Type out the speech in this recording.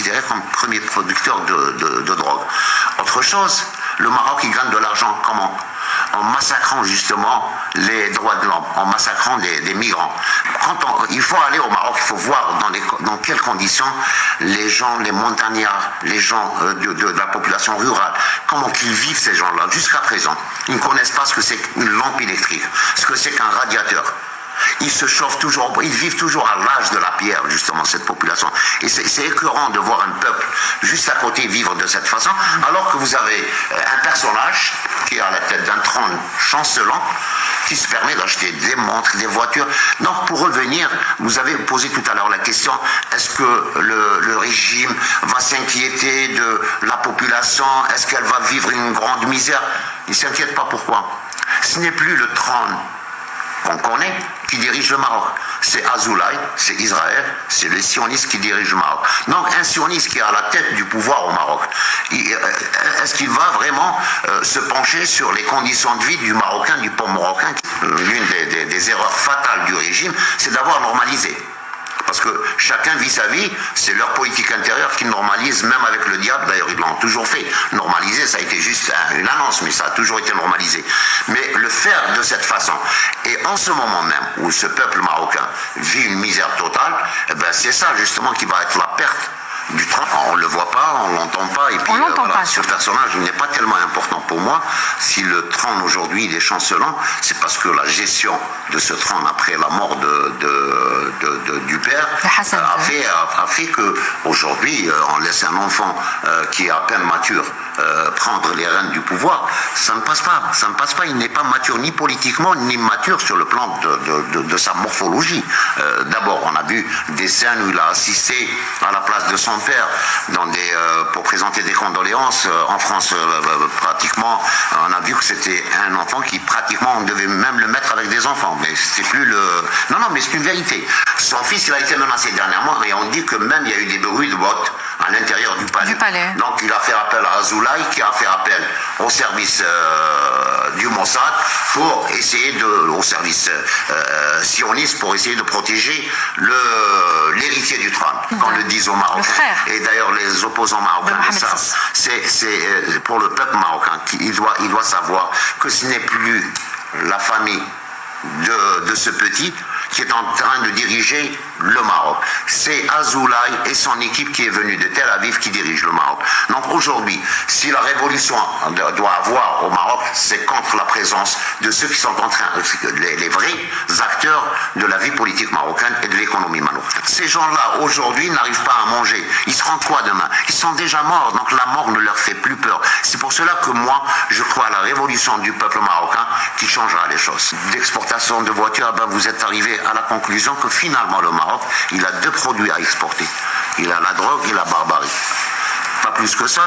considéré comme premier producteur de drogue. Autre chose, le Maroc, il gagne de l'argent comment? En massacrant justement les droits de l'homme, en massacrant des migrants. Il faut aller au Maroc, il faut voir dans quelles conditions les gens, les montagnards, les gens de la population rurale, comment qu'ils vivent ces gens-là. Jusqu'à présent, ils ne connaissent pas ce que c'est qu'une lampe électrique, ce que c'est qu'un radiateur. Ils se chauffent toujours, ils vivent toujours à l'âge de la pierre, justement, cette population. Et c'est écœurant de voir un peuple juste à côté vivre de cette façon, alors que vous avez un personnage qui est à la tête d'un trône chancelant, qui se permet d'acheter des montres, des voitures. Donc, pour revenir, vous avez posé tout à l'heure la question, est-ce que le régime va s'inquiéter de la population? Est-ce qu'elle va vivre une grande misère? Il ne s'inquiète pas. Pourquoi? Ce n'est plus le trône qu'on connaît qui dirige le Maroc. C'est Azoulay, c'est Israël, c'est les sionistes qui dirigent le Maroc. Donc un sioniste qui est à la tête du pouvoir au Maroc, est-ce qu'il va vraiment se pencher sur les conditions de vie du Marocain, du peuple marocain? L'une des erreurs fatales du régime, c'est d'avoir normalisé. Parce que chacun vit sa vie, c'est leur politique intérieure qui normalise, même avec le diable, d'ailleurs ils l'ont toujours fait. Normaliser, ça a été juste une annonce, mais ça a toujours été normalisé. Mais le faire de cette façon, et en ce moment même où ce peuple marocain vit une misère totale, eh ben c'est ça justement qui va être la perte du trône. On ne le voit pas, on ne l'entend pas, et puis voilà, ce personnage n'est pas tellement important pour moi. Si le trône aujourd'hui il est chancelant, c'est parce que la gestion de ce trône après la mort du père a fait que aujourd'hui on laisse un enfant qui est à peine mature prendre les rênes du pouvoir. Ça ne passe pas, il n'est pas mature ni politiquement ni mature sur le plan de sa morphologie. D'abord on a vu des scènes où il a assisté à la place de son père pour présenter des condoléances. En France, pratiquement, on a vu que c'était un enfant qui pratiquement, on devait même le mettre avec des enfants. Mais c'était plus le... Non, mais c'est une vérité. Son fils, il a été menacé dernièrement et on dit que même il y a eu des bruits de bottes à l'intérieur du palais. Donc il a fait appel à Azoulay qui a fait appel au service du Mossad pour essayer au service sioniste pour essayer de protéger l'héritier du trône, qu'on le dise aux Marocains. Et d'ailleurs les opposants marocains de ça, c'est pour le peuple marocain qu'il doit savoir que ce n'est plus la famille de ce petit qui est en train de diriger le Maroc. C'est Azoulay et son équipe qui est venue de Tel Aviv qui dirige le Maroc. Donc aujourd'hui, si la révolution doit avoir au Maroc, c'est contre la présence de ceux qui sont en train, les vrais acteurs de la vie politique marocaine et de l'économie marocaine. Ces gens-là, aujourd'hui, n'arrivent pas à manger. Ils seront quoi demain? Ils sont déjà morts, donc la mort ne leur fait plus peur. C'est pour cela que moi, je crois à la révolution du peuple marocain qui changera les choses. D'exportation de voitures, vous êtes arrivé à la conclusion que finalement le Maroc, il a deux produits à exporter. Il a la drogue et la barbarie. Pas plus que ça.